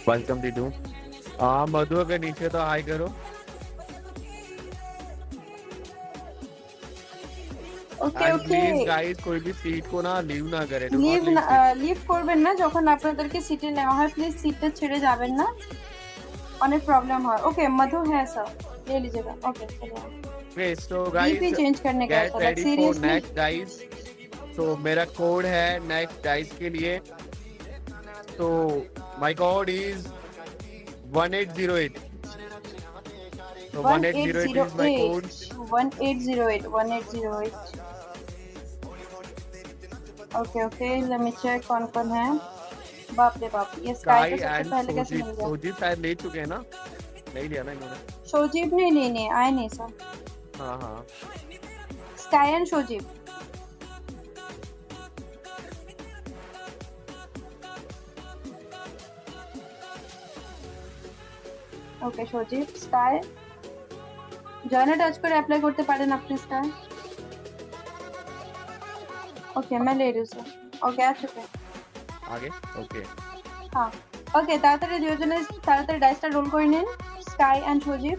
172। हाँ मधु, अगर नीचे तो हाई करो। ওকে एंड ওকে, प्लीज गाइस, कोई भी सीट को ना लीव ना करे, डू লিভ नॉट लीव না, सीट। লিভ করবেন না যখন আপনাদেরকে সিটে নেওয়া হয়, প্লিজ সিটটা ছেড়ে যাবেন না, অনেক প্রবলেম হয়। ओके मधु है सब, ले लीजिएगा। ओके चलिए, okay so BP guys, change करने का गेट था, like ready for seriously. Next dice. तो मेरा कोड है नेक्स्ट डाइस के लिए, तो माय कोड इज 1808। तो 1808 is my code. 1808 1808। Okay okay, let me check कौन कौन है। बाप रे बाप, ये स्काई स्काई तो सबसे एंड पहले कैसे सोजीत। मिल गया? सोजीत शायद ले चुके हैं ना, नहीं लिया ना इन्होंने। शोजीब नहीं नहीं नहीं आए नहीं सर। हाँ हाँ। Sky and Shojib. Okay Sajib, sky জয়না টাচ করে অ্যাপ্লাই করতে পারেন আপনি স্কাই। ওকে मैं ले रही हूँ सर। ओके आ चुके हैं। आगे ओके। हाँ ওকে, তাড়াতাড়ি দুজনে তাড়াতাড়ি ডাইসটা রোল করে নিন, sky and Sajib.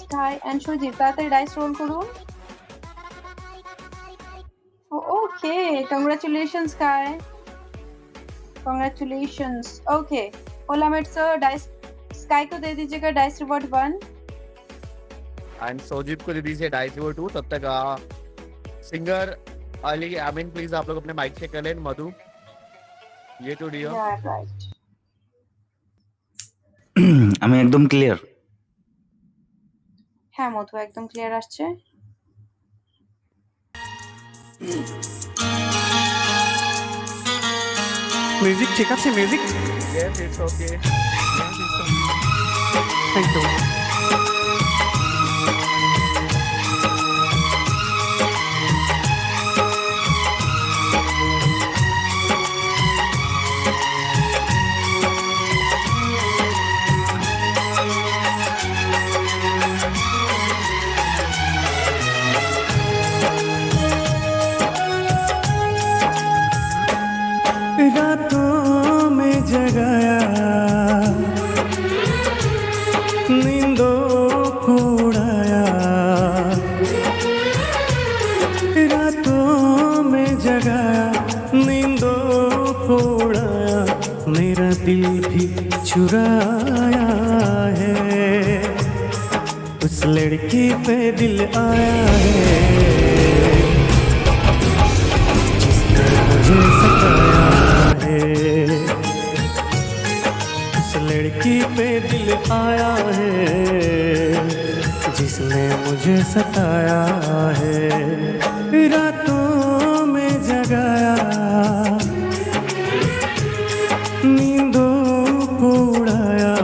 Sky and Sajib তাড়াতাড়ি ডাইস রোল করুন। Okay congratulation sky, congratulations. Okay Olamet sir, dice sky को दे दीजिएगा डाइस रिवॉर्ड 1 एंड सोजीब को दे दीजिए डाइस रिवॉर्ड 2। तब तक सिंगर अली आमीन प्लीज आप लोग अपने माइक चेक कर लें। मधु ये टू डियो। राइट, আমি একদম ক্লিয়ার। হ্যাঁ মধু একদম ক্লিয়ার আসছে। মিউজিক ঠিক আছে? Music yes it's okay. Thank you. रातों में जगाया, नींदों को उड़ाया, रातों में जगाया, नींदों को उड़ाया, मेरा दिल भी चुराया है, उस लड़की पे दिल आया है जिसने मुझे सताया है, उस लड़की पे दिल आया है जिसने मुझे सताया है। रातों में जगाया, नींदों को उड़ाया,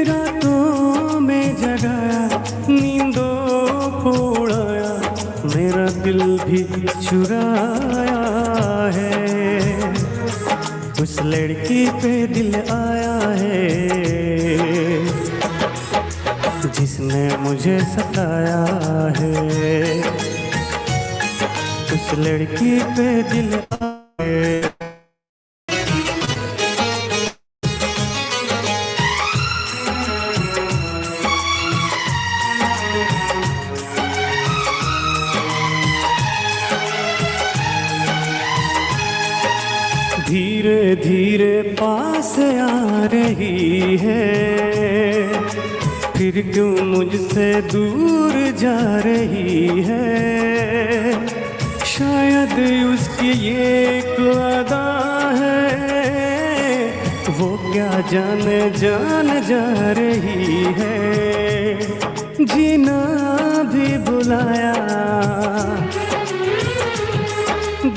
रातों में जगाया, नींदों को उड़ाया, मेरा दिल भी चुराया है, उस लड़की पे दिल आया है जिसने मुझे सताया है, उस लड़की पे दिल आया है। धीरे धीरे पास आ रही है, फिर क्यों मुझसे दूर जा रही है, शायद उसकी ये एक अदा है, वो क्या जाने जान जा रही है, जीना भी बुलाया,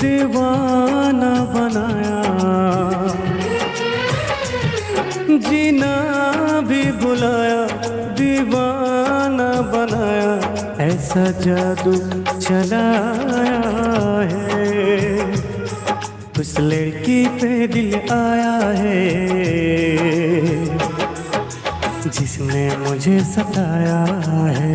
दीवाना बनाया, जीना भी बुलाया, दीवाना बनाया, ऐसा जादू चलाया है, उस लड़की पे दिल आया है जिसने मुझे सताया है,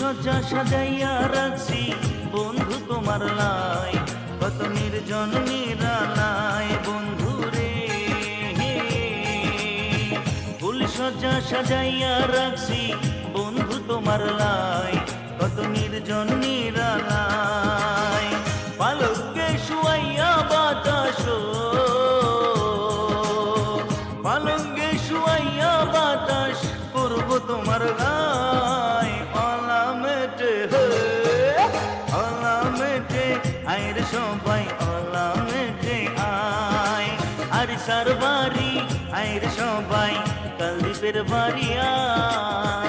সজ্জা সাজাইয়া রাখছি বন্ধু তোমার লাই, কত নির্জন নিরালায় বন্ধু রে। ফুল সজ্জা সাজাইয়া রাখছি বন্ধু তোমার লাই, কত নির্জন নিরালায়। পালকে শুয়াইয়া বাতাস, পালঙ্গে শুয়াইয়া বাতাস করব তোমার গায়। অলা মেটে অলা মেটে আয়ের সবাই, অলা মেটে আয়। আরিসার বাড়ি আয়ের সবাই, কালদ্বীপের বাড়ি আয়।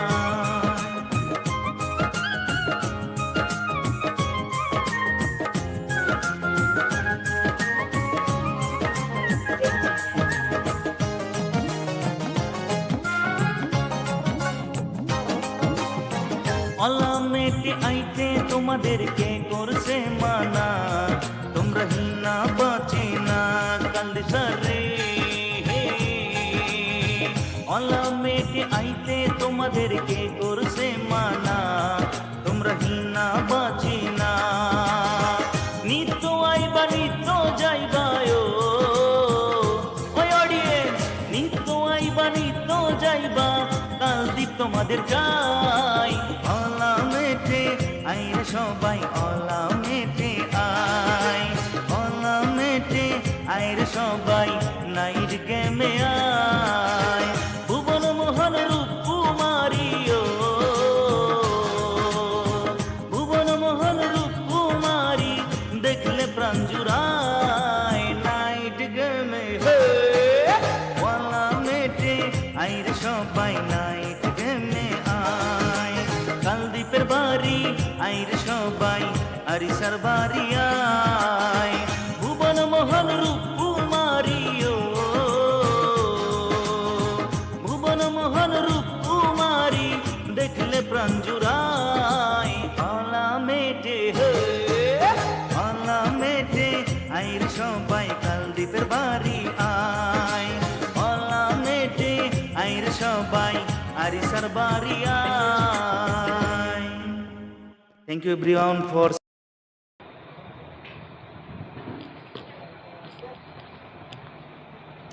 অলা মেটে আইতে তোমাদেরকে করছে মানা, তোমরা হিনা বাঁচে না কালদিসারে। অলা মেটে আইতে তোমাদেরকে করছে মানা, তোমরা হিনা বাঁচে না। নিত্য আইবা নিত্য যাইবায় ওই অডিয়েন্স, নিত্য আইবা নিত্য যাইবা, কালদ্বীপ তোমাদের চাই। অলা মেটে আইরে সবাই, অলা মেটে আয়। অলা মেটে আইরে সবাই, নাইট গেমে আয়। ভুবন মোহন রূপ কুমারীও, ভুবন মোহন রূপ কুমারী দেখলে প্রাণ জুড়ায়। নাইট গেমে অলা মেটে আইরে সবাই, নাইট গেমে আয়। কালদ্বীপের বাড়ি আইরে সবাই, আরিসার বাড়ি আয়। ভুবন মোহন রূপ কুমারীও, ভুবন মোহন রূপ কুমারী দেখলে প্রাণ জুড়ায়। অলা মেটে অলা মেটে আইরে সবাই, কালদ্বীপের বাড়ি আয়। অলা মেটে আইরে সবাই, আরিসার বাড়ি আয়। Thank you everyone for.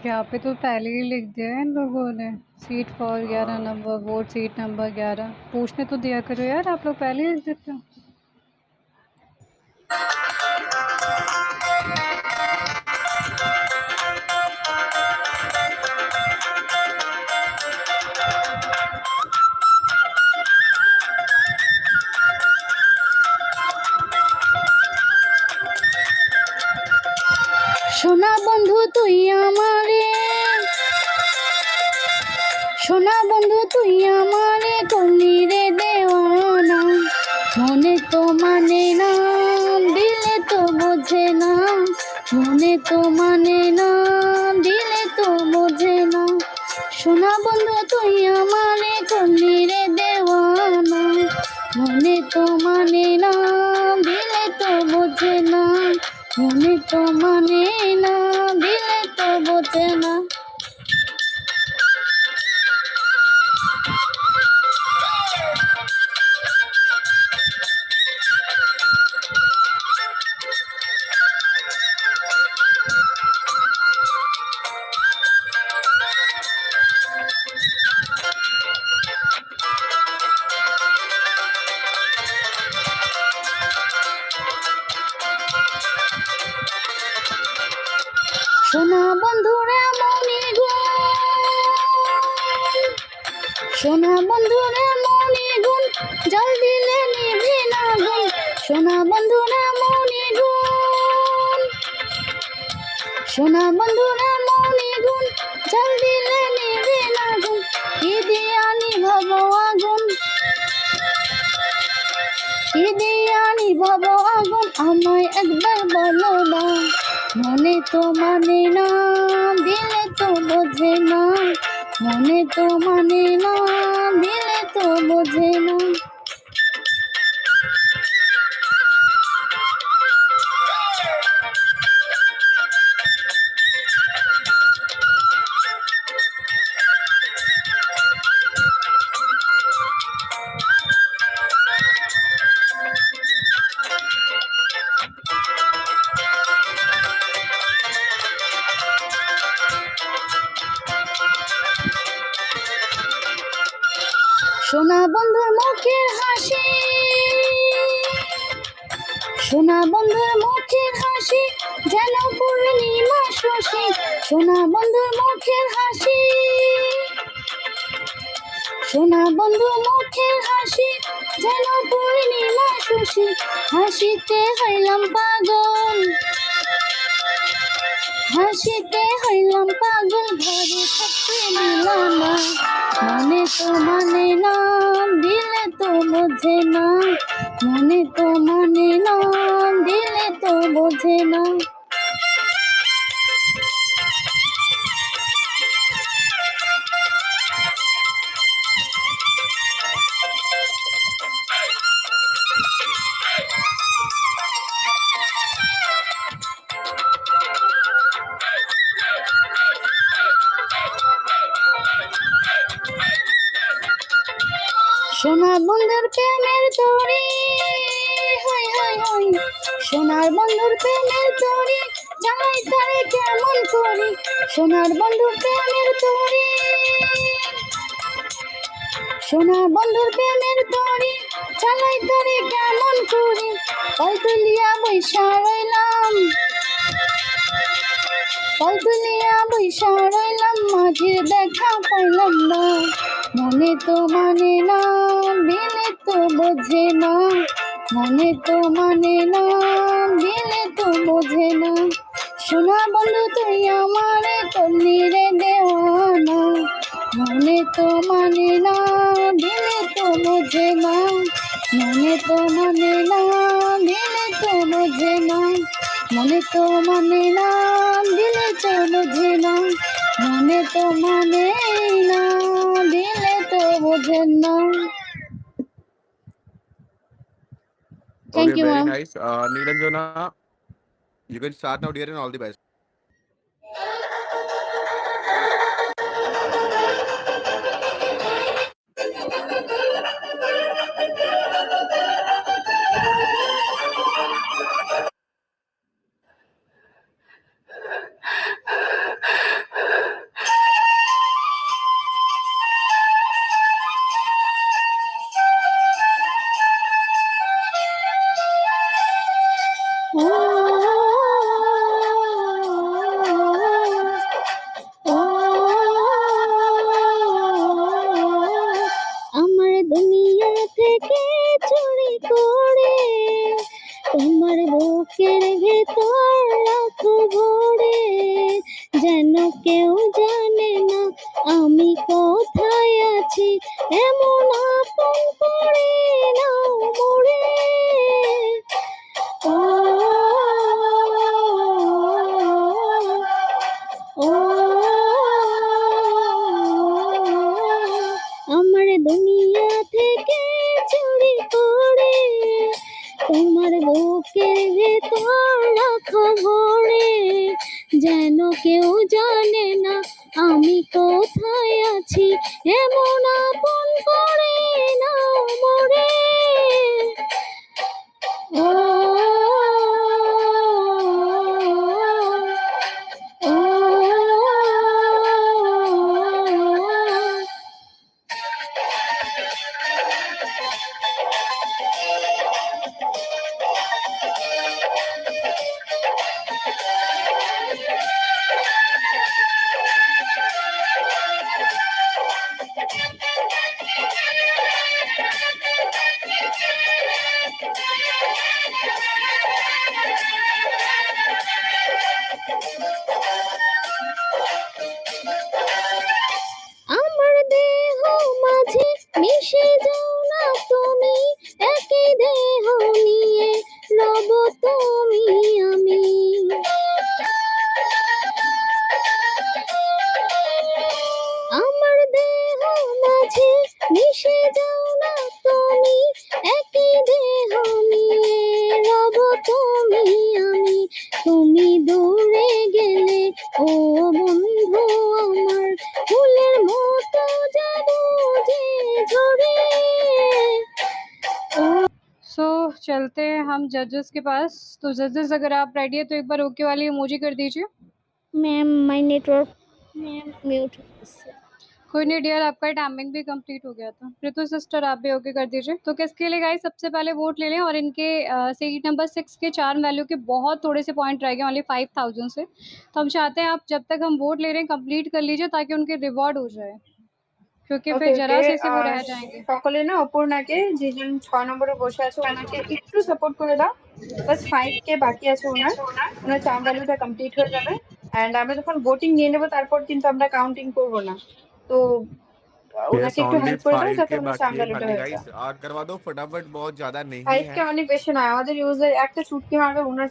यहाँ पे तो पहले ही लिख दिया है इन लोगों ने, seat for 11 number, vote seat number 11। पूछने तो दिया करो यार, आप लोग पहले ही लिख देते हो। সোনা বন্ধু তুই আমারে, সোনা বন্ধু তুই আমারে করলি রে দেওয়ানা। মনে তো মানে না, দিলে তো বোঝে না। মনে তো মানে না, দিলে তো বোঝে না। সোনা বন্ধু তুই আমারে করলি রে দেওয়ানা। মনে তো মানে না, দিলে তো বোঝে না। মনে তো মানে না, দিলে তো বোঝে না। সোনা বন্ধুরা মনে গুণ, সোনা বন্ধুরা মনে গুণ, জল দিলে নিভে না গুণ। সোনা বন্ধুরা মনে গুণ, সোনা বন্ধুরা মনে গুণ, জল দিলে নিভে না গুণ। কি দিয়া নিভাব আগুন, কি দিয়া নিভাব আগুন, আমায় একবার বলো না। মনে তো মানে না, দিলে তো বোঝে না। মনে তো মানে না, দিলে তো বোঝে না। সোনা বন্ধুর মুখের হাসি, সোনা বন্ধু মুখের হাসি যেন পূর্ণিমা শশী, হাসিতে হইলাম পাগল, হাসিতে হইলাম পাগল, ঘরে থাকতে দিলাম না, মনে তো মানে না, দিলে তো বোঝে না, মনে তো মানে না, দিলে তো বোঝে না। সোনার বন্ধুর প্রেমের তরি, হাই হাই হাই, সোনার বন্ধুর প্রেমের তরি চালাই তারে কেমন করি, সোনার বন্ধুর প্রেমের তরি, সোনার বন্ধুর প্রেমের তরি চালাই তারে কেমন করি, কল তুলিয়া বৈশা রইলাম, কল তুলিয়া বৈশা রইলাম, মাঝে দেখা পাইলাম না, মনে তো মানে না, দিলে তো বোঝে না, মনে তো মানে না, দিলে তো বোঝে না। সোনা বন্ধু তুই আমারে করলি রে দেওয়ানা, মনে তো মানে না, দিলে তো বোঝে না, মনে তো মানে না, দিলে তো বোঝে না, মনে তো মানে না, দিলে তো বোঝে না, মনে তো মানে না, দিলে তো বোঝে না। Thank Okay, you, very ma'am. nice. Nilanjana, you can start now, dear, and all the best. আমার দুনিয়া থেকে চুরি করে তোমার বুকের ভেতর রাখো ভরে, যেন কেউ জানে না আমি কোথায় আছি, এমন আপন করে নাও মোরে। ও ও আমার দুনিয়া থেকে চুরি করে তোমার বুকের ভেতর রাখো ভরে, যেন কেউ জানে না আমি কোথায় আছি, এমন আপন করে নাও মোরে। ও ও আমার দেহ মাঝে মিশে যাও না তুমি, একই দেহ নিয়ে রব তুমি আমি। আমার দেহ মাঝে মিশে যাও না তুমি, একই দেহ নিয়ে রব তুমি আমি। তুমি দূরে গেলে ও বন্ধু আমার, ফুলের মতো যাব যে ঝরে। सो चलते हैं हम जजेस के पास। तो जजेस अगर आप रेडी है तो एक बार ओके वाली इमोजी कर दीजिए। Ma'am my network mute. कोई नहीं डियर, आपका टाइमिंग भी कंप्लीट हो गया था। ऋतु सिस्टर आप भी ओके कर दीजिए। तो किसके लिए गाइस सबसे पहले वोट ले लें, और इनके सीट नंबर 6 के चार्म वैल्यू के बहुत थोड़े से पॉइंट रह गए, ओनली 5000 से। तो हम चाहते हैं आप जब तक हम वोट ले रहे हैं कंप्लीट कर लीजिए, ताकि उनके रिवॉर्ड हो जाए, क्योंकि ওকে फिर ওকে जरा से वो रह जाएंगे। সকলে না অপর্ণাকে, যেজন 6 নম্বরে বসে আছে ওনাকে একটু সাপোর্ট করে দাও। বাস 5K বাকি আছে ওনার, ওনার চার্ম ভ্যালুটা কমপ্লিট হয়ে যাবে। এন্ড আমরা যখন ভোটিং নিয়ে নেবো তারপর কিন্তু আমরা কাউন্টিং করবো না। তো यस ওনাকে একটু ओनली হেল্প করে দাও फाइव যাতে के ওনার চার্ম बाकी है ভ্যালুটা खाली হয়ে যায়। गाइस, करवा दो फटाफट, बहुत ज्यादा नहीं 5K है। অনেক বেশি নয়, আমাদের ইউজার একটা চুটকি মারবে ওনার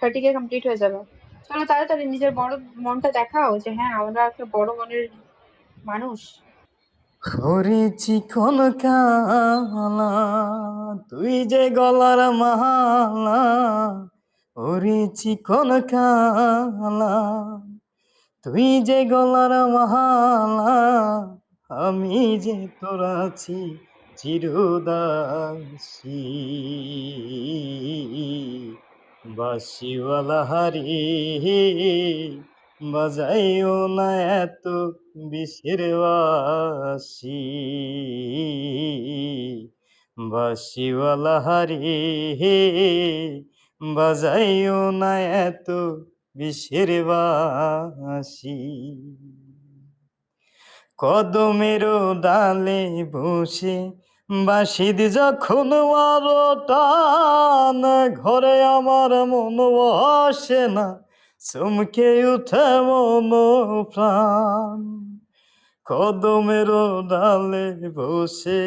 30K কমপ্লিট হয়ে যাবে। চলো তাড়াতাড়ি নিজের বড় মনটা দেখাও যে হ্যাঁ আমরা একটা বড় মনের মানুষ। ওরে চিকন কালা, তুই যে গলার মালা, ওরে চিকন কালা, তুই যে গলার মালা, আমি যে তোর আছি চিরদাসী, বাঁশিওয়ালা হারি বাজাইও না এত বিষের বাঁশি, বাঁশিওয়ালা হারি বাজাইও না এত বিষের বাঁশি। কদমের ডালে বসে বাঁশির যখন মারো টান, ঘরে আমার মন বসে না, চমকে উঠে মন প্রাণ। কদমের ডালে বসে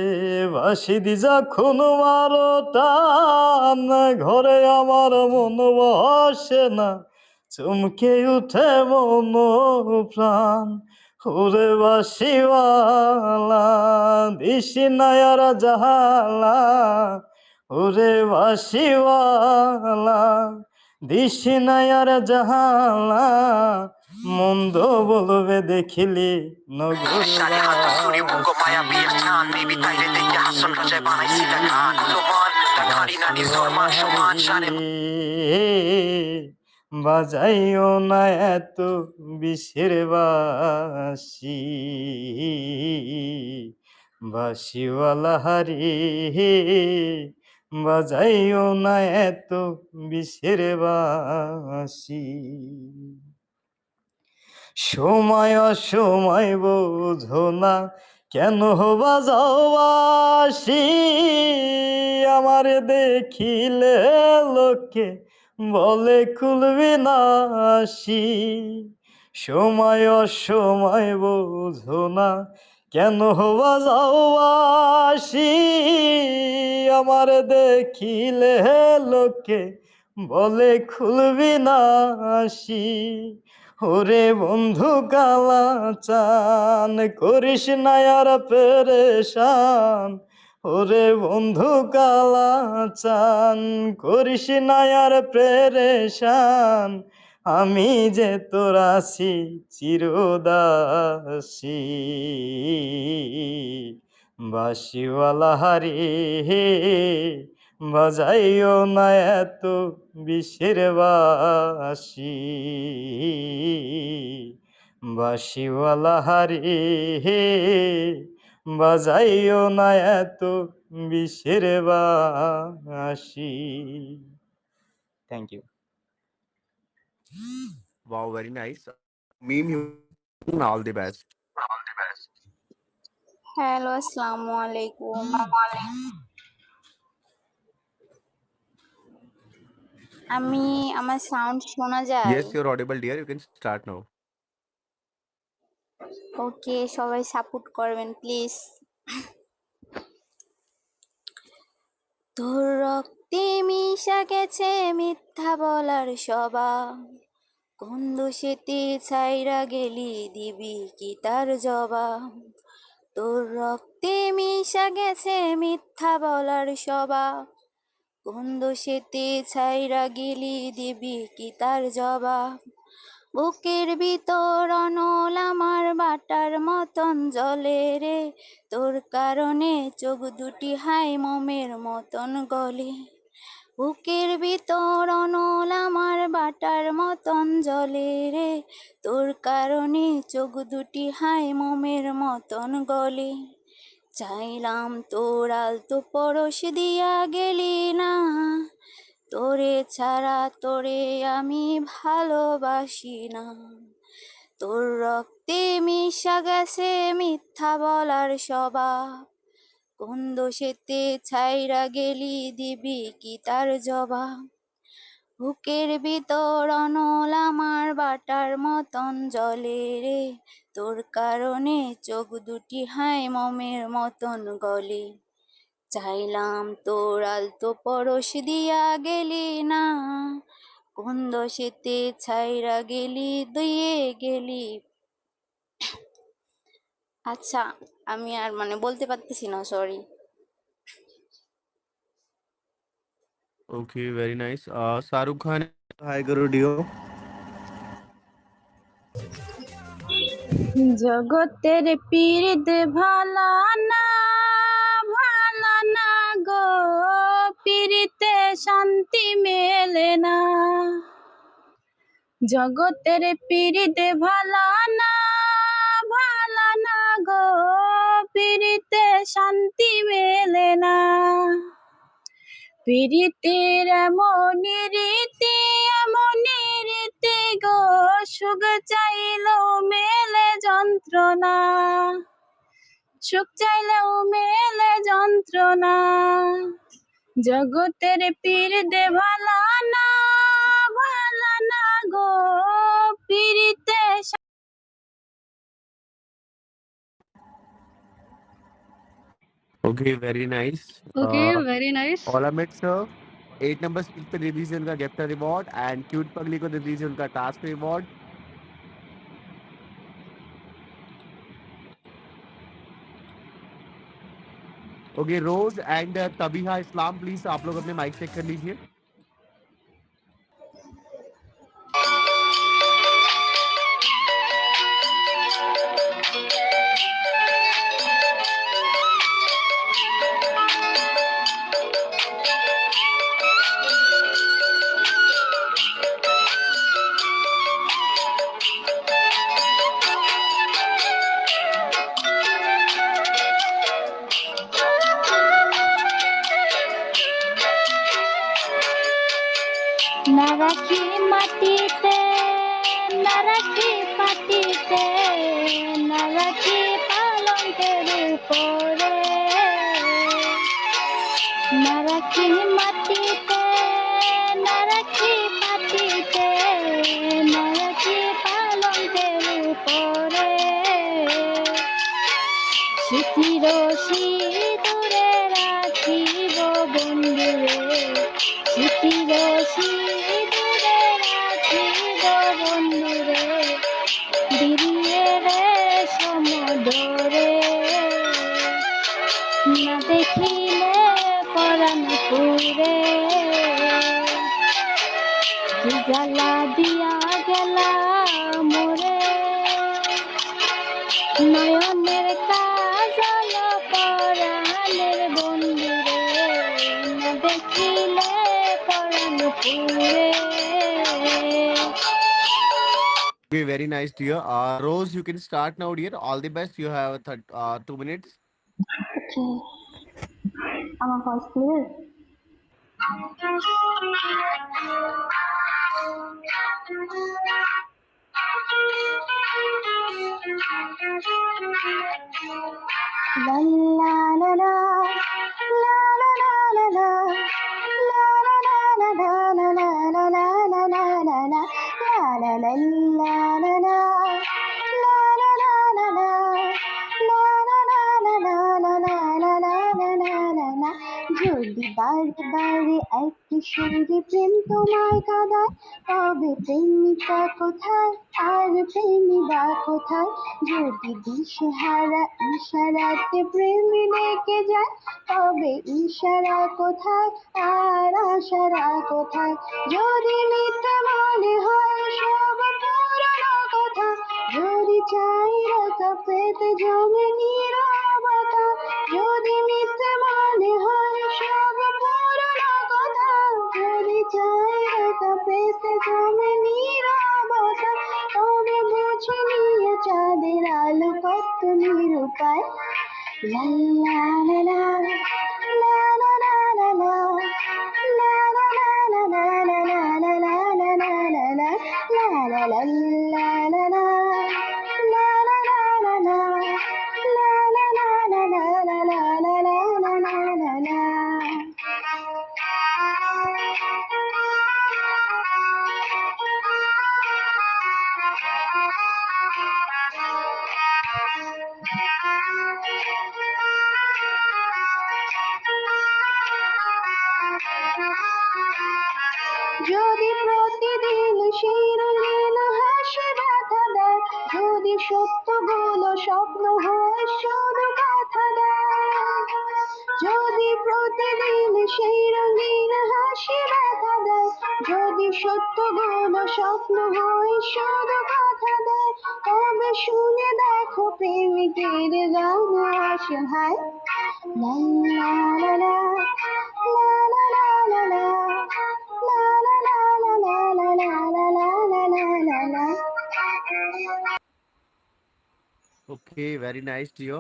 বাঁশির যখন মারো টান, ঘরে আমার মন বসে না, চমকে উঠে মন প্রাণ। ওরে বাঁশিওয়ালা দিস নায়ার জাহালা, ওরে বাঁশিওয়ালা দিস নায়ার জাহালা, মন্দ বলবে দেখিলি বাজাইও না এত বিষের বাঁশি, বাঁশিওয়ালা হারি বাজাইও না এত বিষের বাঁশি। সময় অসময় বোঝো না, কেন বাজাও বাঁশি, আমার দেখিলে লোকে বলে খুলবি না আসি। সময় অসময় বোঝো না, কেন বাজাও বাঁশি, আমার দেখিলে লোকে বলে খুলবি না আসি। ওরে বন্ধু কালা চান করিস না আর পেরেশান, ওরে বন্ধু কালা চান করিস না আর পেরেশান, আমি যে তোর আছি চিরদাসী, বাঁশিওয়ালা হারি বাজাইও না এত বিষের বাঁশি, বাঁশিওয়ালা হারি বাজাইও না এত বিষের বাঁশি। Thank you. Wow very nice meme, all the best. Hello, আসসালামু আলাইকুম। আমার সাউন্ড শোনা যায়? Yes you are audible dear, you can start now. Okay, সবাই সাপোর্ট করবেন প্লিজ। তোর রক্তে মিশা গেছে মিথ্যা বলার স্বভাব, কোন দোষেতে ছাইরা গেলি দিবি কি তার জবাব। তোর রক্তে মিশা গেছে মিথ্যা বলার স্বভাব, কোন দোষেতে ছাইরা গেলি দিবি কি তার জবাব। বুকের ভিতর অনল আমার বাটার মতন জলে রে, তোর কারণে চোখ দুটি হাই মোমের মতন গলে। বুকের ভিতর অনল আমার বাটার মতন জলে রে, তোর কারণে চোখ দুটি হাই মোমের মতন গলে। চাইলাম তোর আলতো পরশ দিয়া গেলি না, তোরে ছাড়া তোরে আমি ভালোবাসি না। তোর রক্তে মিশা গেছে মিথ্যা বলার স্বভাব, কোন দোষেতে ছাইরা গেলি দিবি কি তার জবাব। বুকের ভিতর অনল আমার বাটার মতন জলে রে, তোর কারণে চোখ দুটি হাই মোমের মতন গলে। চাইলাম তোর আলতো পরশ দিয়া গেলি না, কোন দোষেতে ছাইরা গেলি দিয়ে গেলি। আচ্ছা, আমি আর বলতে পারতেছি না, sorry. Okay, very nice. Shahrukh Khan. Hi Guru Dio. জগতের পীড়িত ভালা না, ভালা না গো, পীড়িতে শান্তি মেলে না। জগতের পীড়িত ভালা না, ভালা না গো, পীড়িতে শান্তি মেলে না। পীড়িতের এমনই রীতি, এমনই রীতি গো, সুখ চাইলেও মেলে যন্ত্রণা, সুখ চাইলেও মেলে যন্ত্রণা। জগতের পীড়িতে ভালা না, ভালা না গো, পীড়িতে। Okay, very nice. Okay, very nice. Olamed sir, 8 number speed पे दे दीजिए उनका गिफ्ट रिवॉर्ड एंड क्यूट पगली को दे दीजिए उनका task reward. Okay, Rose and Tabiha Islam, please आप लोग अपने माइक चेक कर लीजिए। না রাখি মাটিতে, না রাখি পাটিতে, না রাখি পালঙ্কের উপরে। না রাখি মাটিতে, না রাখি পাটিতে, না রাখি পালঙ্কের উপরে। স্মৃতির সিঁদুরে রাখিব বন্ধুরে, স্মৃতির সিঁদুরে রাখিব বন্ধুরে, বিরিয়ে রে সমদরে। না দেখিলে পরাণ পুরে, কি জ্বালা দিয়া গেলা মোরে। নয়নের কাজল পরাণের বন্ধুরে, না দেখিলে পরাণ পুরে। Okay, very nice, dear. Rose, you can start now, dear. All the best. You have 2 minutes. আমার voice clear? La la la la, la la la la la, la la la la la, la la la la la la la, la la la la la la, la la la la la, la la la la la, la la la la la la। যদি বারে বারে একই সুরে প্রেম তোমায় কাঁদায়, তবে প্রেমিকা কোথায় আর প্রেমিকা কোথায়? যদি দিশেহারা ইশারাতে প্রেম ডেকে যায়, তবে ইশারা কোথায় আর আশারা কোথায়? যদি মিথ্যে মনে হয় সব পুরনো কথা, যদি চাই রাখা পেতে জমে নীরবতা, যদি মিথ্যে মনে হয় সব পুরনো কথা, La la la la, la la la la la, la la la la la la la la la la la la la, la la la la la la, la la la la la, la la la la la la la la la la la. যদি প্রতিদিন সেই রঙিন হাসি ব্যথা দেয়, যদি সত্যগুলো স্বপ্ন হয় শুধু কথা দেয়, যদি প্রতিদিন সেই রঙিন হাসি ব্যথা দেয়, যদি সত্যগুলো স্বপ্ন হয় শুধু কথা দেয়, তবে শুনে দেখো প্রেমিকের গান অসহায়। লা লা লা লা, লা লা লা লা লা, লা লা লা লা লা লা লা লা লা লা লা। Okay, very nice, Dio.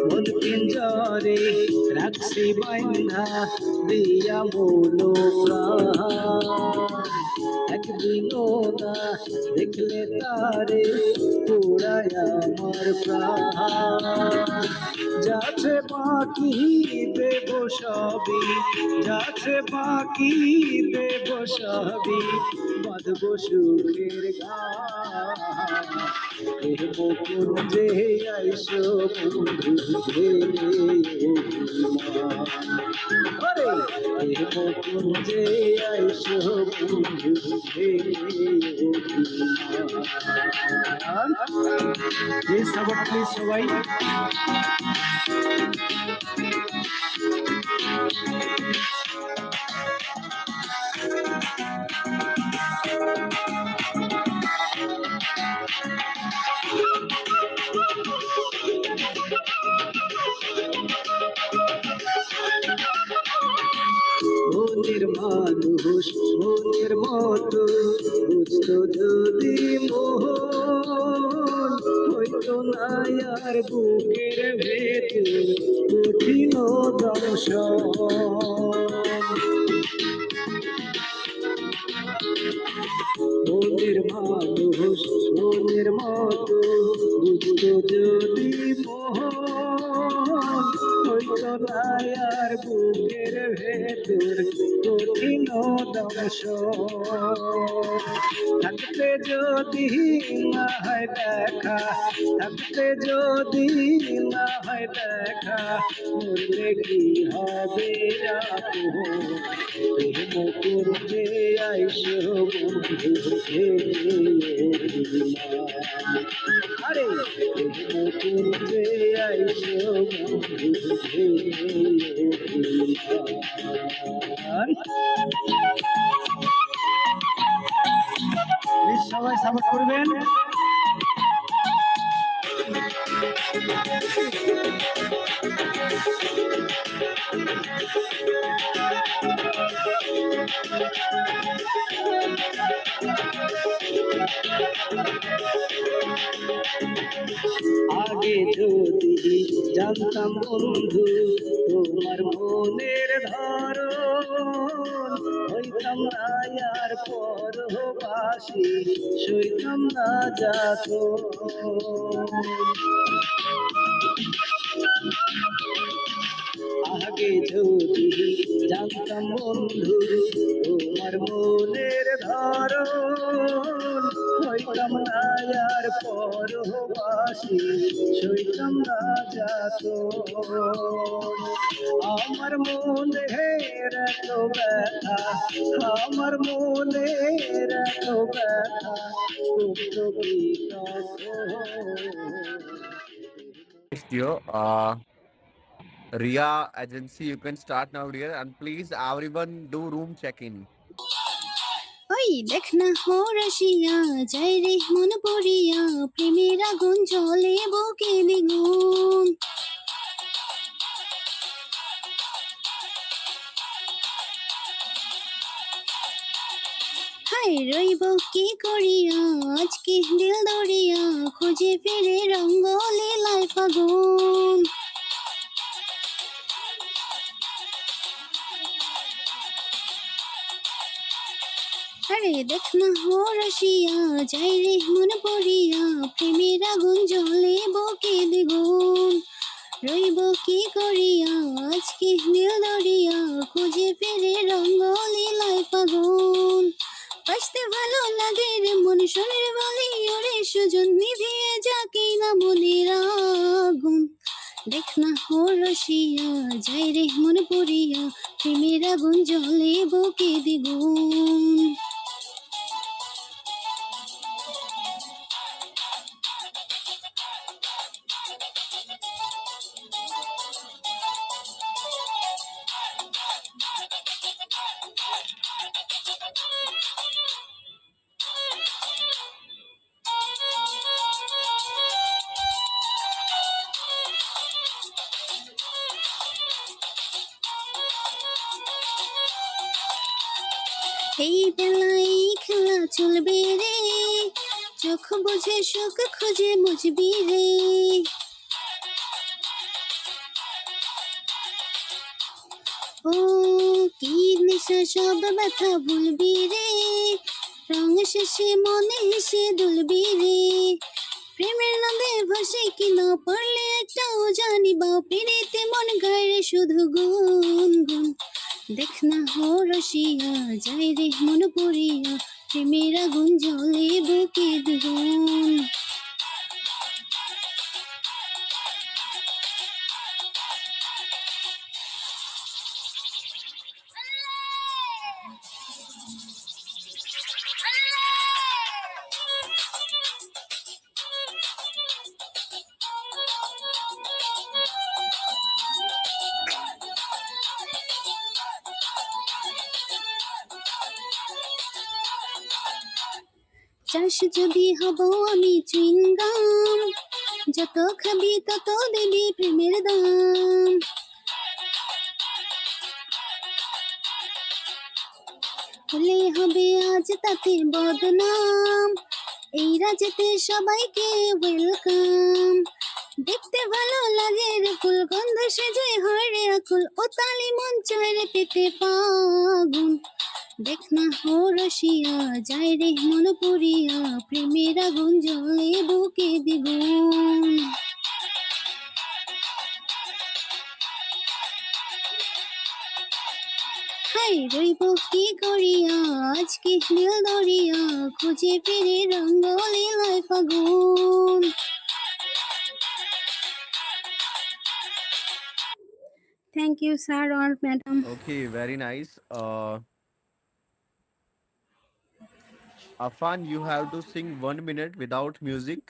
মন পিঞ্জরে রাখছি বাইন্ধা দিয়া মনো প্রাণ, একদিনও না দেখলে তারে পুরায় আমার প্রাণ। যাচ্ছে বাকি দেব সবই, যাচ্ছে বাকি দেব সবই, বাঁধব সুখের গান। এ বকুঞ্জে আইসো বন্ধু ঢেলে অভিমান, আরে এ বকুঞ্জে আইসো বন্ধু ঢেলে অভিমান। প্লিজ সাপোর্ট, প্লিজ সবাই। মনের মানুষ মনের মতো বুঝতো যদি মোহন, হইতো না আর বুকের ভেতর কঠিন দংশন। মনের মানুষ মনের মতো বুঝতো যদি মোহন, হইতো না আর বুকের ভেতর কঠিন দংশন। থাকতে যদি না হয় দেখা, থাকতে যদি না হয় দেখা, মরলে কি হবে আপন। প্রেম করতে আইসো বন্ধু ঢেলে অভিমান, আরে প্রেম করতে আইসো বন্ধু ঢেলে অভিমান। প্লিজ সবাই সাপোর্ট করবেন। আগে যদি জানতাম বন্ধু তোমার মনের ধরন, হইতাম না আর পরবাসী, সইতাম না যাত। আগে যদি জানতাম বন্ধু তোমার মনের ধরন, হইতাম না আর পরবাসী, সইতাম না যাত। আমার মনের এত ব্যথা, আমার মনের এত ব্যথা, করতো কি তখন। Dio. Ria Agency, you can start now, dear. And please, everyone, do room check-in. ওই দেখ না হো রসিয়া যাই রে মন পড়িয়া প্রেমের আগুন জ্বলে বুকে দ্বিগুণ। হাই রইব কি করিয়া আজকে দিল দরিয়া খুঁজে ফিরে রঙ্গলে লাই ফাগুন। আরে দেখ না হো রসিয়া যাই রে মন পড়িয়া প্রেমের আগুন জ্বলে বুকে দ্বিগুণ। রইব কি করিয়া আজকে দিল দরিয়া খুঁজে ফিরে রঙ্গলে লাই ফাগুন। বাঁচতে ভালো লাগে রে মন শরীর বলি ওরে সুজন নিভিয়ে যাকে না মনের আগুন। দেখ না হো রসিয়া যাই রে মন পড়িয়া প্রেমের আগুন জ্বলে বুকে দ্বিগুণ। এই বেলায় খেলা চলবে রে চোখ বুঝে সুখ খুঁজে মুজবি রে। ও কি নেশা সব ব্যথা ভুলবি রে রং শেষে মনে হেসে দুলবি রে। প্রেমের নদে ভাসে কি না পারলে একটাও জানি বা পেরেতে মন গায়ে শুধু গুন গুন। দেখ না হো রসিয়া যাই রে মন পড়িয়া প্রেমের আগুন জ্বলে বুকে দ্বিগুণ। চাষ যদি হব আমি চুইংগাম যত খাবি তত দিবি প্রেমের দাম। হলে হবে আজ তাতে বদনাম এই রাজেতে সবাইকে ওয়েলকাম। দেখতে ভালো লাগে রে ফুল গন্ধ সেজে হয় রে আকুল ও তালি মন চায় রে পেতে পাগুন। দেখ না হো রসিয়া যাই রে মন পড়িয়া প্রেমের আগুন জ্বলে বুকে দ্বিগুণ। হাই রইব কি করিয়া আজকে দিল দরিয়া খুঁজে ফিরে রঙ্গলে লাই ফাগুন। থ্যাংক ইউ স্যার আর madam. Okay, very nice. Afan, you have to sing 1 minute without music.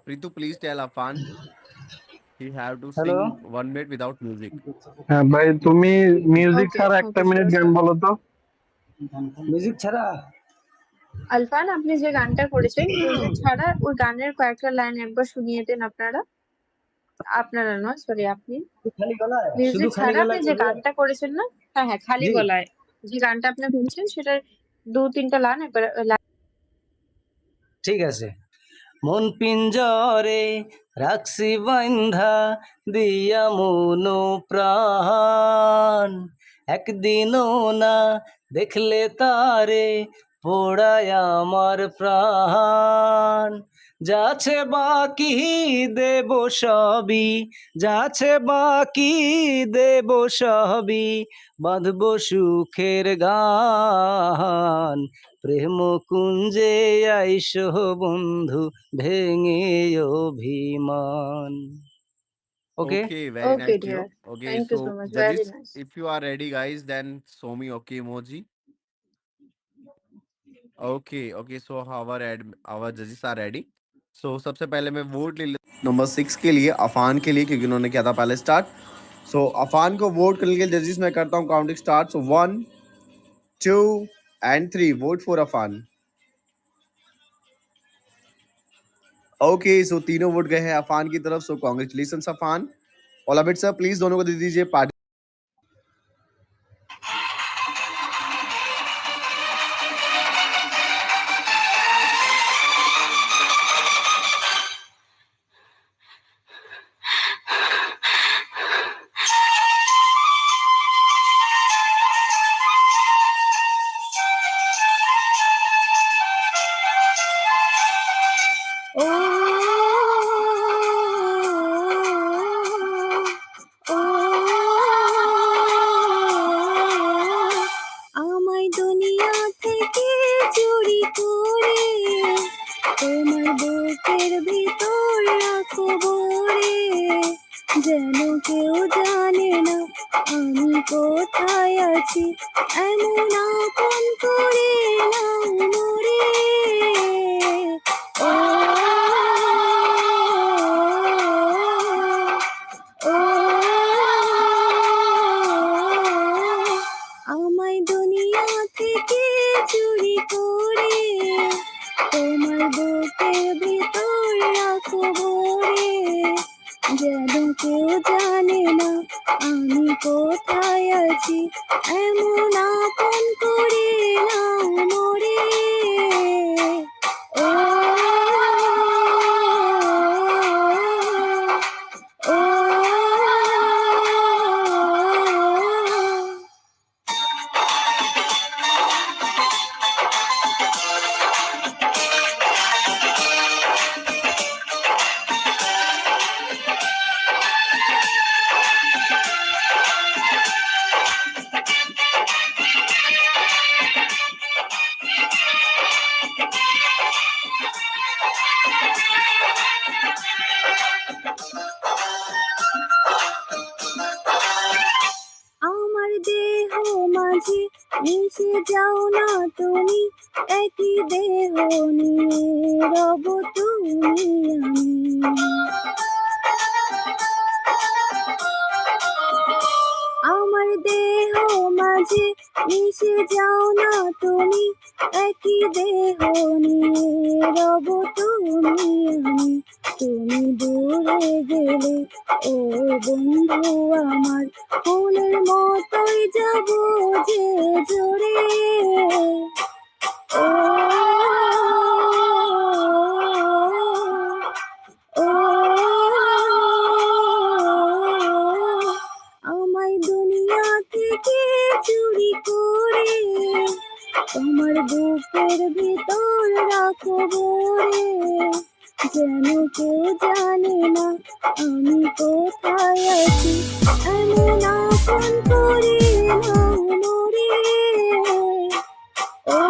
Pritu, please tell Afan he have to hello, sing 1 minute without music. হ্যাঁ ভাই, তুমি মিউজিক ওকে ছাড়া একটা ওকে মিনিট শিওর গান স্যার। বলো তো। Music ছাড়া? আলফান আপনি যে গানটা করেছেন মিউজিক ছাড়া ওই গানের কয়েকটা লাইন একবার শুনিয়ে দেন আপনারা। আপনারা নয় সরি আপনি। খালি গলায়? শুধু মিউজিক খালি ছাড়া আপনি গলায় যে করবে? গানটা করেছেন না, হ্যাঁ হ্যাঁ খালি জি, গলায় যে গানটা আপনি শুনছেন সেটার 2-3টা লাইন একবার ঠিক আছে। মন পিঞ্জরে রাখছি বাইন্ধা দিয়া মন প্রাণ, একদিনও না দেখলে তারে পোড়ায় আমার প্রাণ। যাচ্ছে বাকি দেব সবই, যাচ্ছে বাকি দেব সবই, বাঁধব সুখের গান। প্রেম কুঞ্জে আইসো বন্ধু ভেঙে অভিমান। Okay, Okay, very okay nice to you. Dear. Okay, thank you so so much, very judges, nice. if you are ready, guys, then show me okay emoji. Okay, okay. So our judges are ready. सो सबसे पहले मैं vote ले लेता number 6 के लिए, अफान के लिए, क्योंकि उन्होंने किया था पहले स्टार्ट। सो अफान को वोट करने के लिए जजेस मैं करता हूँ counting start. So 1 2 and 3 vote for Afan. Okay, so तीनों वोट गए हैं अफान की तरफ। So congratulations Afan. ऑल अबिट सर, प्लीज दोनों को दे दीजिए पार्टी। ও ও আমায় দুনিয়া থেকে চুরি করে তোমার বুকের ভিতর রাখো ভরে, যেন কেউ জানে না আমি কোথায় আছি, এমন আপন করে নাও মোরে। ও ও আমায় দুনিয়া থেকে চুরি করে তোমার বুকের ভিতর রাখো ভরে, যেন কেউ জানে না আমি কোথায় আছি, এমন আপন করে নাও মোরে। ও ও আমার দেহ মাঝে মিশে যাও না তুমি, একই দেহ নিয়ে রব তুমি আমি। আমার দেহ মাঝে মিশে যাও না তুমি, একই দেহ নিয়ে রব তুমি আমি। তুমি দূরে গেলে ও বন্ধু আমার, ফুলের মতোই যাব যে জোরে। ও ও আমায় দুনিয়া থেকে চুরি করে তোমার বুকের ভিতর রাখো ভরে, যেন কেউ জানে না আমি কোথায় আছি, এমন আপন করে নাও মোরে। ও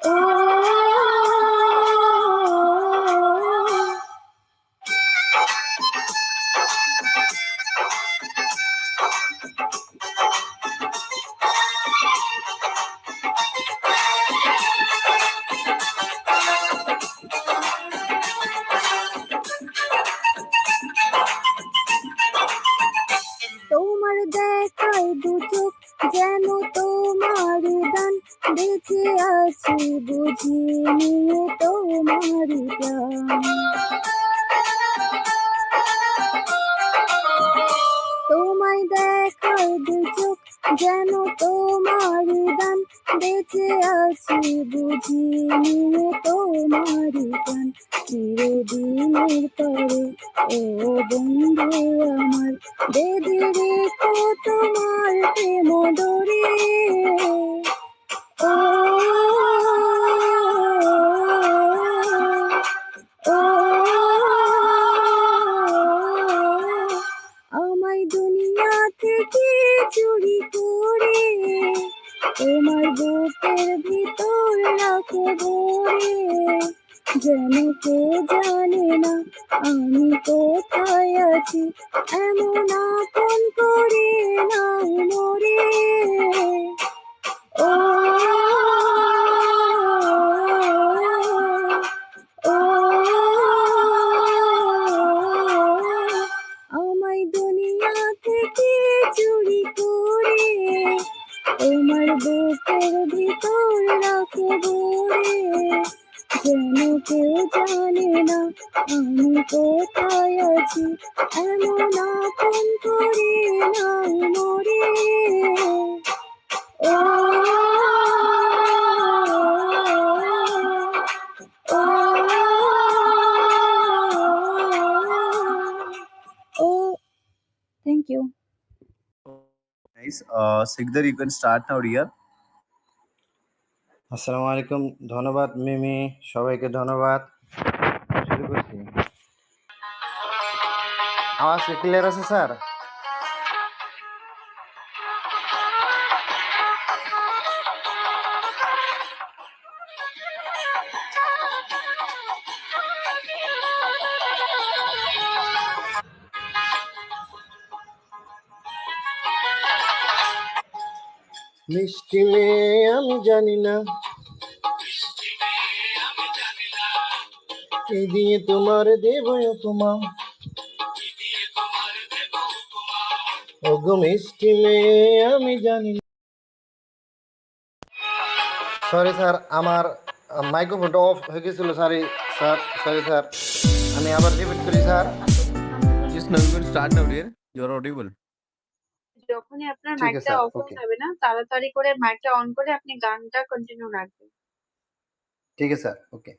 ও তোমার দেখায় দু চোখ যেন তোমার দান, বেঁচে আছি বুঝি নিয়ে তোমার প্রাণ। তোমায় দেখায় দু চোখ যেন তোমার দান, বেঁচে আছি বুঝি নিয়ে তোমার প্রাণ। চিরদিনের তরে ও বন্ধু আমার, বেঁধে রেখো তোমার প্রেম ডোরে। ও ও আমায় দুনিয়া থেকে চুরি করে তোমার বুকের ভিতর রাখো ভরে, যেন কেউ জানে না আমি কোথায় আছি, এমন আপন করে নাও মোরে। ও তোর রাখবো রে, যেন কেউ জানে না আমি কোথায় আছি, এমন আপন করে নাও মোরে। ও ও thank you. Nice. Sikdar, you can start now, dear. আসসালামু আলাইকুম, ধন্যবাদ মিমি, সবাইকে ধন্যবাদ। শুরু করছি। আওয়াজ কি ক্লিয়ার আছে স্যার? মিষ্টি মেয়ে আমি জানি না, এই দিয়ে তোমার দেব উপমা, ওগো মিষ্টি মেয়ে আমি জানি না। সরি স্যার, আমার মাইক্রোফোনটা অফ হয়ে গেছিল। সরি স্যার, সরি স্যার, আমি আবার রিপিট করি sir. Yes, now you can start now, dear. You're audible. যখনই আপনার ঠিক আছে মাইকটা স্যার, অফ হয়ে ওকে। যাবে না, তাড়াতাড়ি করে মাইকটা অন করে আপনি গানটা কন্টিনিউ রাখবেন। ঠিক আছে স্যার, ওকে।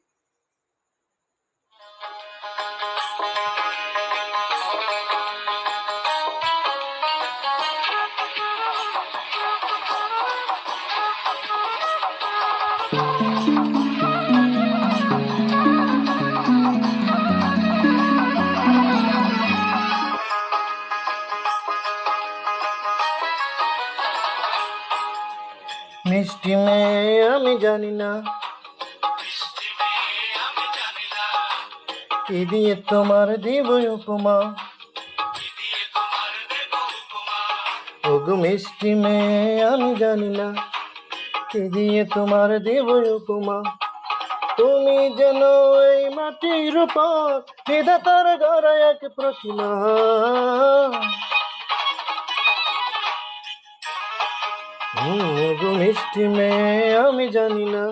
মিষ্টি মেয়ে আমি জানি না, কি দিয়ে তোমার দেব উপমা, ওগো মিষ্টি মেয়ে আমি জানি না, কি দিয়ে তোমার দেব উপমা, তুমি যেন এই মাটির উপর বিধাতার গড়া এক প্রতিমা, ওগো মিষ্টি মেয়ে আমি জানি না,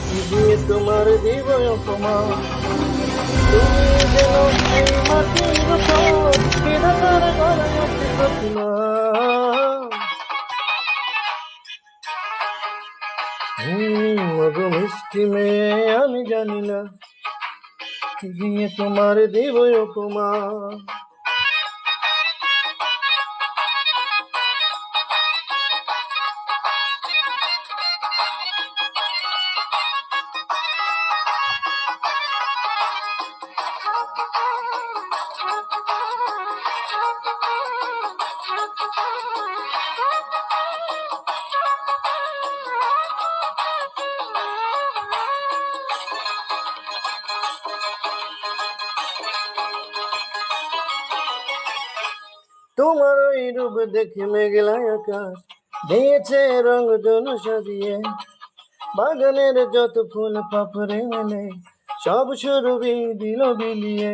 কি দিয়ে তোমার দেব উপমা, তুমি যেন এই মাটির উপর বিধাতার গড়া এক প্রতিমা, ওগো মিষ্টি মেয়ে আমি জানি না, কি দিয়ে তোমার দেব উপমা। তোমার ওই রূপ দেখে মেঘলা আকাশ দিয়েছে রং ধনু সাজিয়ে, বাগানের যত ফুল পাপড়ে মেলে সব সুরভি দিল বিলিয়ে,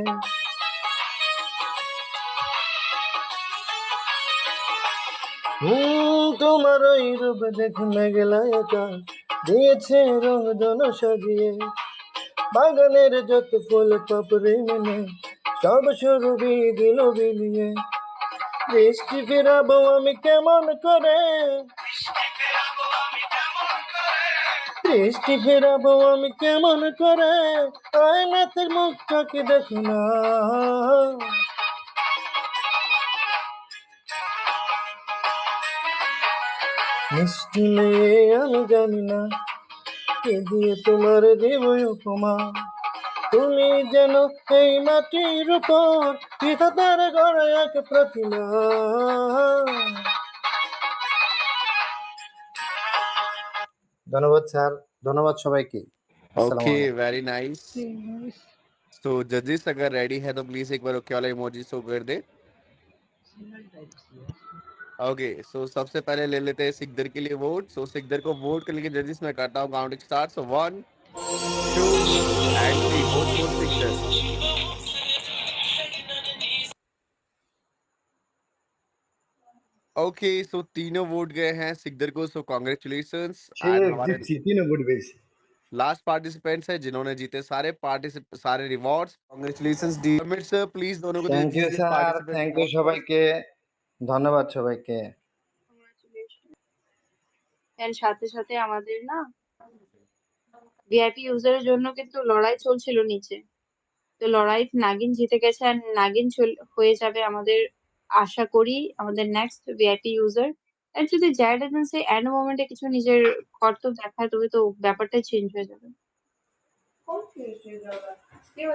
তোমার ওই রূপ দেখে মেঘলা আকাশ দিয়েছে রং ধনু সাজিয়ে, বাগানের যত ফুল পাপড়ে মেলে সব সুরভি দিল বিলিয়ে, দৃষ্টি ফেরাবো আমি কেমন করে, দৃষ্টি ফেরাবো আমি কেমন করে, আয়নাতে মুখটাকে দেখো না, মিষ্টি মেয়ে আমি জানি না, কে দিয়ে তোমার দেব উপমা, তুমি যেন এই মাটির উপর বিধাতার গড়া এক প্রতিমা। ধন্যবাদ স্যার, ধন্যবাদ সবাইকে। আসসালামু Okay, আলাইকুম। very nice. So judges अगर ready है तो प्लीज एक बार ओके वाला इमोजी शो कर दे। ओके, सो सबसे पहले ले लेते हैं सिकदर के लिए वोट। सो सिकदर को वोट के लिए जजेस मैं करता हूँ counting start. So 1 2 and 3 vote for Sikdar. Okay, so तीनों वोट गए हैं सिकदर को, सो कॉन्ग्रेचुलेशंस। সে एंड हमारे জিতছি, 3 ভোট পেয়েছি। लास्ट पार्टिसिपेंट्स है जिन्होंने जीते सारे रिवॉर्ड्स। कॉन्ग्रेचुलेशंस डी अमित सर, प्लीज दोनों को दे থ্যাংক ইউ दीजिए sir, participant thank you reward. সবাইকে, ধন্যবাদ সবাইকে। এন্ড সাথে সাথে আমাদের না ভিআইপি ইউজারের জন্য কিন্তু লড়াই চলছিল নিচে। তো লড়াই নাগিন জিতে গেছে আর নাগিন হয়ে যাবে আমাদের, আশা করি আমাদের নেক্সট ভিআইপি ইউজার। আর যদি জ্যাড এজেন্সি এন্ড মোমেন্টে কিছু নিজের কর্তব্য দেখায় তবে তো ব্যাপারটাই চেঞ্জ হয়ে যাবে।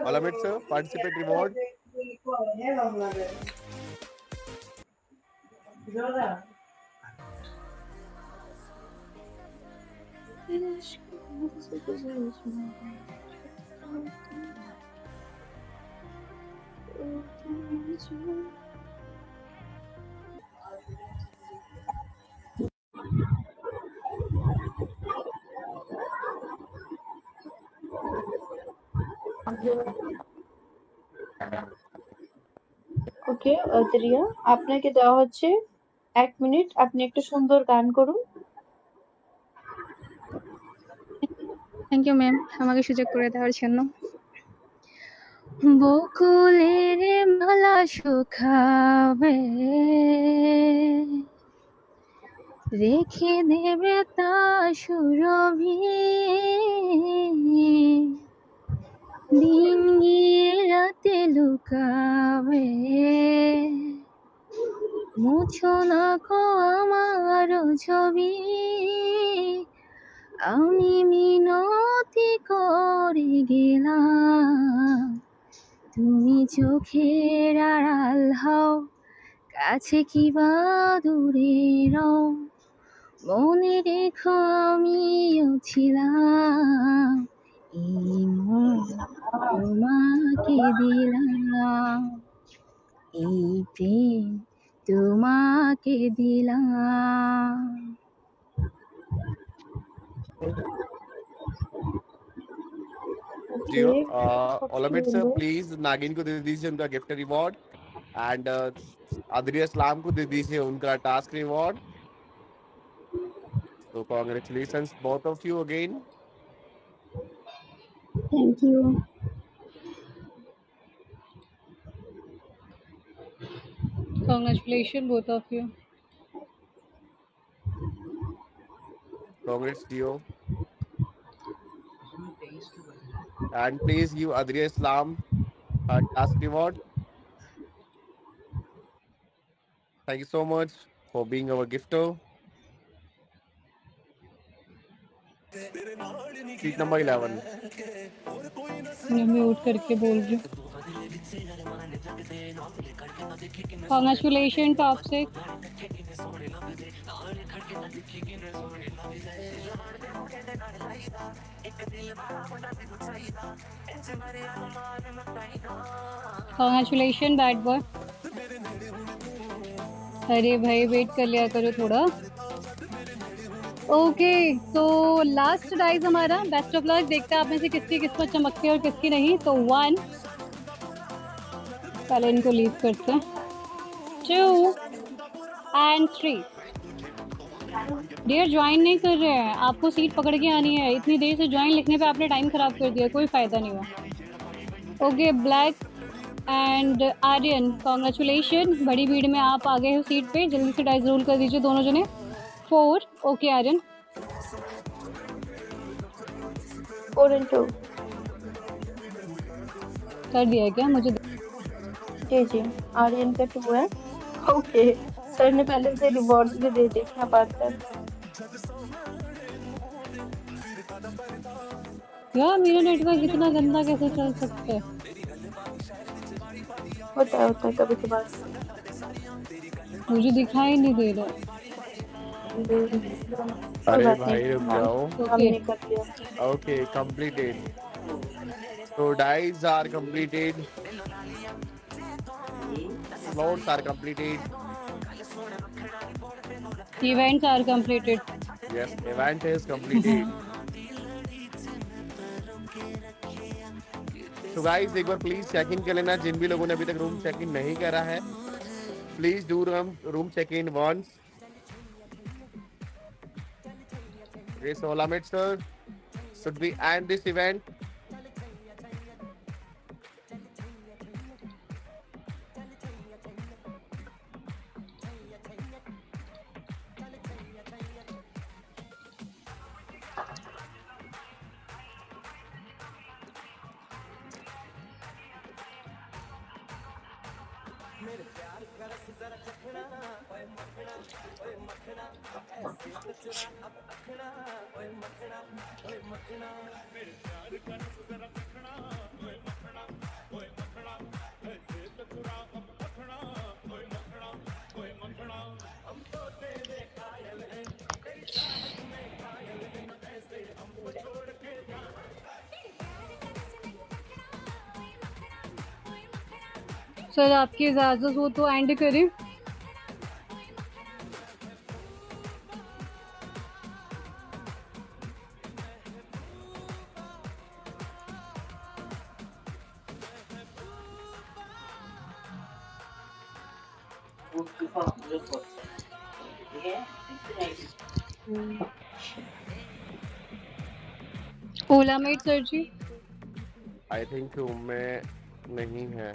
ऑल Amit sir, participant reward. Okay Riya, আপনাকে দেওয়া হচ্ছে 1 মিনিট, আপনি একটা সুন্দর গান করুন। থ্যাংক ইউ ম্যাম আমাকে সুযোগ করে দেওয়ার জন্য। বকুলের মালা শুকাবে, রেখে দেবে তা সুরভি, দিন গিয়ে রাতে লুকাবে, মুছো না কো আমার ছবি, আমি মিনতি করে গেলাম, তুমি চোখের আড়াল হও, কাছে কি বা দূরে রও, মনে রেখো আমিও ছিলাম, এই মন তোমাকে দিলাম, এই প্রেম তোমাকে দিলাম। जियो all Amit sir, please Nagin को दे दीजिए उनका gift reward. And Adriya Islam को दे दीजिए उनका task reward. So congratulations both of you again. Thank you. Congratulations both of you. Congrats Dio. And please give Adria Islam a task reward. Thank you so much for being our gifter. Seat number 11. मैं mute करके बोल रही हूँ। Congratulations top 6. Congratulations bad boy. अरे भाई wait कर लिया करो थोड़ा। ओके तो लास्ट डाइज हमारा बेस्ट ऑफ लक, देखते हैं आप में से किसकी किस्मत चमकती है और किसकी नहीं। तो 1, पहले इनको लीव करते हैं, 2 एंड 3। डियर ज्वाइन नहीं कर रहे हैं, आपको सीट पकड़ के आनी है, इतनी देर से ज्वाइन लिखने पे आपने टाइम खराब कर दिया, कोई फायदा नहीं हुआ। Okay black and Aryan congratulation, बड़ी भीड़ में आप आ गए हो सीट पे, जल्दी से डाइस रोल कर दीजिए दोनों जने। 4 ओके आर्यन। 4 and 2 कर दिया है क्या मुझे? जी जी, आर्यन का 2 है। ओके सर ने पहले से रिवॉर्ड्स भी दे दिए, क्या बात है। यार मेरा नेटवर्क इतना गंदा कैसे चल सकता है? होता है कभी कभार। मुझे दिखाई नहीं दे रहा। अरे भाई रुक जाओ। हमने कर दिया। Okay, completed. So dice are completed. Slots are completed. Events are completed. Yes, event is completed. तो गाइस एक बार प्लीज चेक इन कर लेना, जिन भी लोगों ने अभी तक रूम चेक इन नहीं करा है please do room check-in once. Okay, so Alamid sir, should we end this event? Sir आपकी इजाज़त हो तो एंड करें। ओलामेट सर जी। I think room में नहीं है।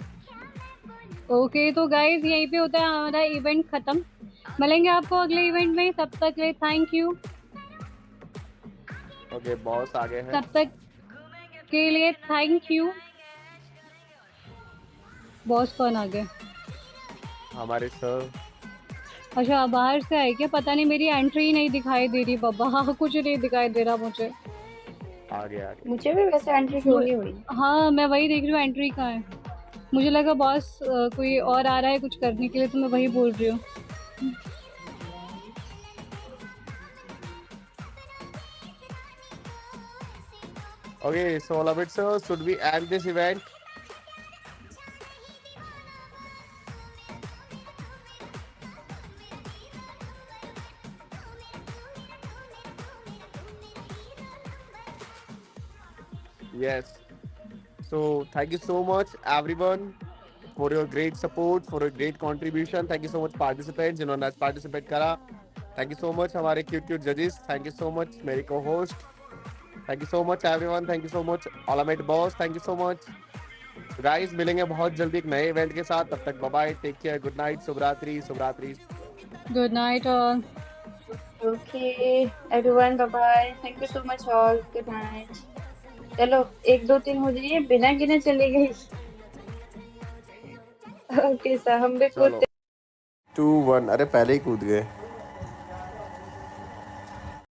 ओके तो गाइज यहीं पे होता है हमारा इवेंट खत्म। मिलेंगे आपको अगले इवेंट में, तब तक के लिए थैंक यू। ओके बॉस आ गए हैं। तब तक के लिए थैंक यू। बॉस कौन आ गया? हमारे सर। अच्छा बाहर से आए क्या? पता नहीं, मेरी एंट्री नहीं दिखाई दे रही बाबा। कुछ नहीं दिखाई दे रहा मुझे। आ गया। मुझे भी वैसे एंट्री शो नहीं हुई। हाँ मैं वही देख रही हूँ, एंट्री कहाँ है। मुझे लगा बॉस कोई और आ रहा है कुछ करने के लिए, तो मैं वही बोल रही हूँ। Okay, so Alamid sir, should we end this event? Yes. So thank you so much everyone for your great support, for your great contribution. Thank you so much participants जिन्होंने आज participate करा. Thank you so much हमारे cute judges. Thank you so much मेरी co-host. Thank you so much everyone. Thank you so much Alamid boss. Thank you so much. Guys मिलेंगे बहुत जल्दी एक नए इवेंट के साथ. तब तक bye bye. Take care. Good night. शुभ रात्रि. Good night all. Okay, everyone, bye bye. Thank you so much all. Good night. चलो 1 2 3 हो जाइए, बिना गिने चली गई। ओके सर, हम भी चलो कूदते 2 1 अरे पहले ही कूद गए।